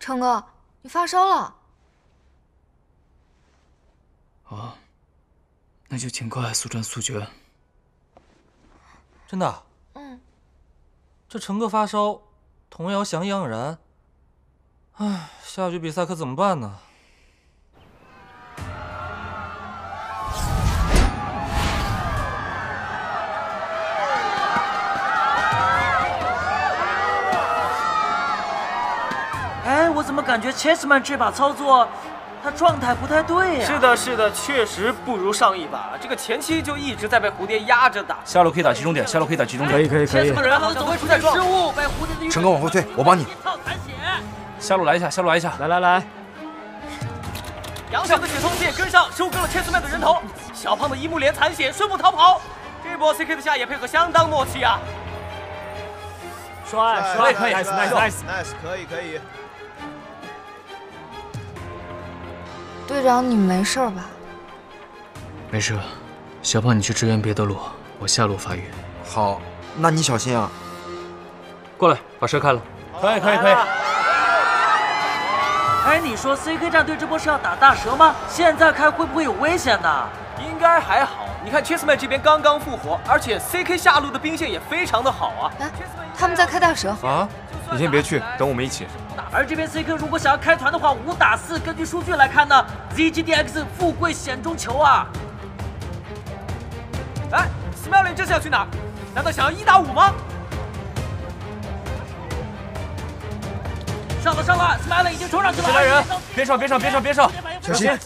成哥，你发烧了。哦，那就尽快速战速决。真的？嗯。这成哥发烧，童谣想养然。唉，下局比赛可怎么办呢？ 哎，我怎么感觉 Chessman 这把操作，他状态不太对呀？是的，是的，确实不如上一把。这个前期就一直在被蝴蝶压着打。下路可以打集中点，下路可以打集中点。可以。Chessman 人好像总会出现失误，被蝴蝶的成哥往后退，我帮你。下路来一下，下路来一下。来。杨翔的血thống器跟上，收割了 Chessman 的人头。小胖的一目连残血，顺步逃跑。这波 CK 的下野配合相当默契啊！帅，可以 ，nice，可以。队长，你没事吧？没事，小胖你去支援别的路，我下路发育。好，那你小心啊。过来，把车开了。可以。哎，你说 CK 战队这波是要打大蛇吗？现在开会不会有危险呢？应该还好。你看 Chessman 这边刚刚复活，而且 CK 下路的兵线也非常的好啊。他们在开大蛇啊！你先别去，等我们一起。而这边 CK 如果想要开团的话，5打4，根据数据来看呢 ，ZGDX 富贵险中求啊！哎 ，Smelly 这是要去哪儿？难道想要1打5吗？上了 ，Smelly 已经冲上去了。来人，边上！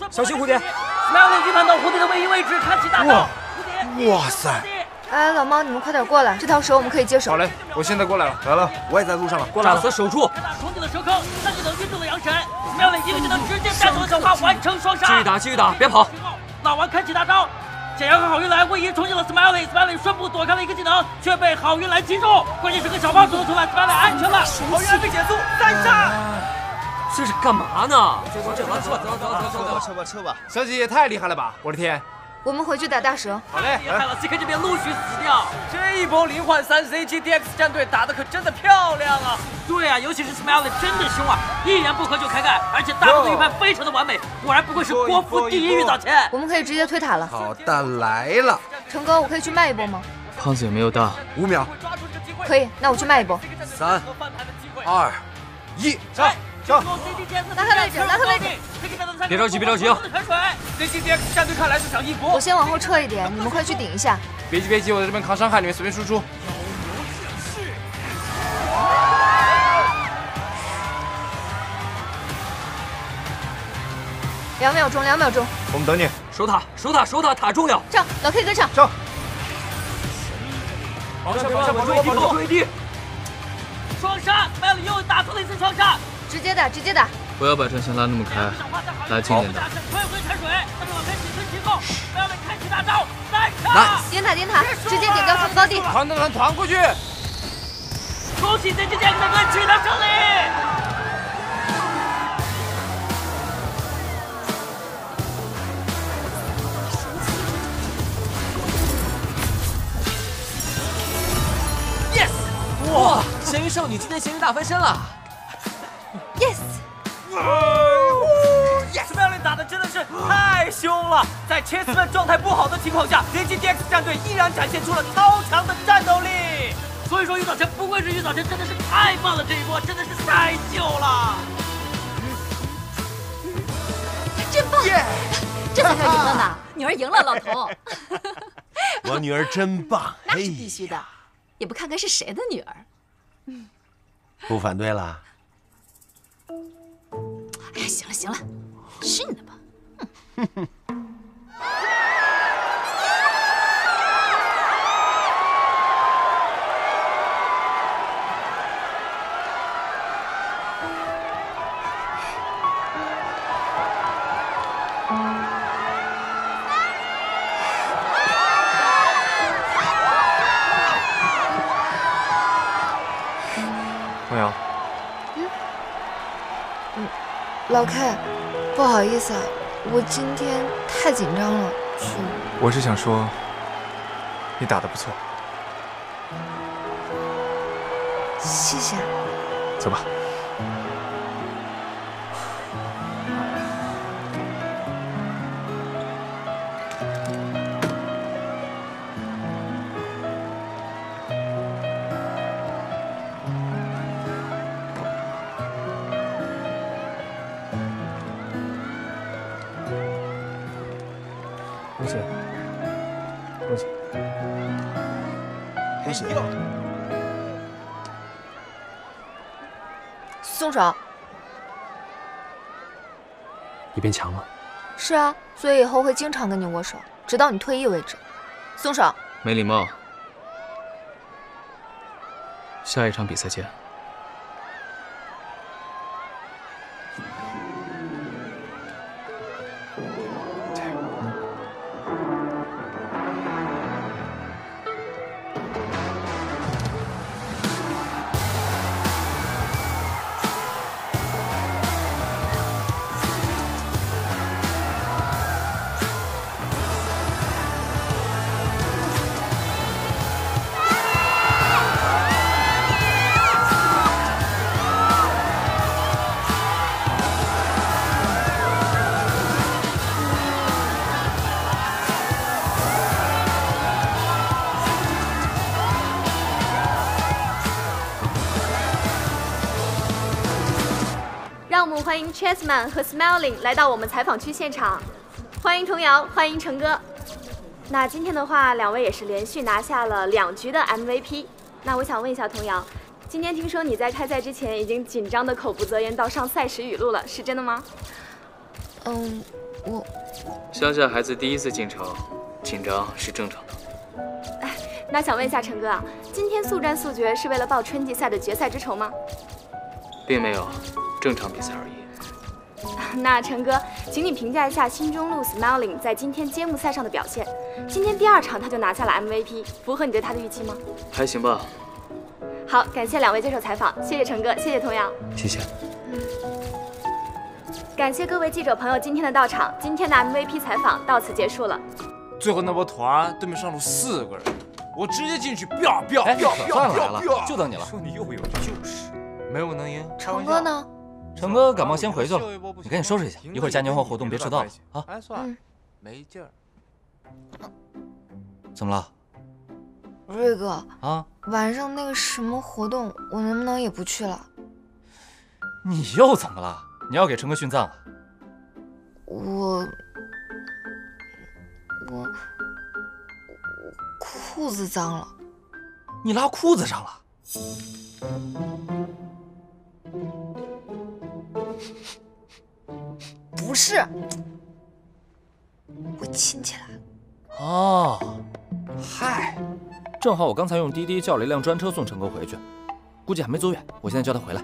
小心蝴蝶 ！Smelly 预判到蝴蝶的位移位置，开启大招。哇塞！哎，老猫，你们快点过来，这条蛇我们可以接手。好嘞，我现在过来了。来了，我也在路上了。过来了，死守住！冲进了蛇坑，3技能晕住了阳神 ，Smelly 一个技能直接带走了小花，完成双杀。继续打，别跑！老王开启大招，简阳和郝云来位移冲进了 Smelly 顺步躲开了一个技能，却被郝云来击中。关键时刻小胖冲了出来 ，Smelly 安全了，郝云来被减速3杀。这是干嘛呢？撤吧！小姐也太厉害了吧！我的天！我们回去打大蛇。好嘞，害了 CK 这边陆续死掉。这一波0换3 ZGDX 战队打的可真的漂亮啊！对啊，尤其是 Smelly 真的凶啊，一言不合就开干，而且大招的预判非常的完美，果然不愧是国服第一御早前。我们可以直接推塔了。好的，来了。成哥，我可以去卖一波吗？胖子也没有大，5秒。可以，那我去卖一波。3、2、1，上！拉开位置。别着急啊 ！ZGDX 战队看来是想一搏。我先往后撤一点，你们快去顶一下。别急，我在这边扛伤害，你们随便输出。2秒钟。我们等你。守塔，塔重要。上，老 K 跟上。上。往上追地。双杀 ，Smelly 又打出了一次双杀。直接打。不要把阵线拉那么开，来近点的。快回踩水，但是老 K 几次其后 ，Smelly 开启大招，3杀。点塔，直接点掉他们高地。团过去。恭喜 ZGDX 战队取得胜利。Yes！ 哇，咸鱼少女今天咸鱼大翻身了。Yes！ Smelly 打的真的是太凶了，在 Chessman 状态不好的情况下 ，ZGDX 战队依然展现出了超强的战斗力。所以说，玉早晨不愧是玉早晨，真的是太棒了！这一波真的是太秀了，真棒！这才叫赢了呢，女儿赢了，老头。我女儿真棒，那是必须的，也不看看是谁的女儿。不反对啦。哎呀，行了，去你的吧！梦瑶。老 K， 不好意思啊，我今天太紧张了，我是想说，你打得不错。谢谢。走吧。不行，不行，不行。松手。你变强了。是啊，所以以后会经常跟你握手，直到你退役为止。松手。没礼貌。下一场比赛见。让我们欢迎 Chessman 和 Smiling 来到我们采访区现场，欢迎童瑶，欢迎成哥。那今天的话，两位也是连续拿下了2局的 MVP。那我想问一下童瑶，今天听说你在开赛之前已经紧张的口不择言到上赛时语录了，是真的吗？乡下孩子第一次进城，紧张是正常的。那想问一下成哥啊，今天速战速决是为了报春季赛的决赛之仇吗？并没有，正常比赛而已。那成哥，请你评价一下新中路 Smiling 在今天揭幕赛上的表现。今天第2场他就拿下了 MVP， 符合你对他的预期吗？还行吧。好，感谢2位接受采访，谢谢成哥，谢谢童瑶，谢谢。感谢各位记者朋友今天的到场，今天的 MVP 采访到此结束了。最后那波团对面上路4个人，我直接进去，算来了，就等你了。说你又有就是没有能赢。成哥呢？成哥赶忙先回去了，你赶紧收拾一下，一会儿嘉年华活动别迟到了啊。哎，算了，没劲儿。怎么了？瑞哥啊，晚上那个什么活动，我能不能也不去了？你又怎么了？你要给成哥殉葬啊？我裤子脏了。你拉裤子上了？不是，我亲起来了。哦，嗨，正好我刚才用滴滴叫了一辆专车送成哥回去，估计还没走远，我现在叫他回来。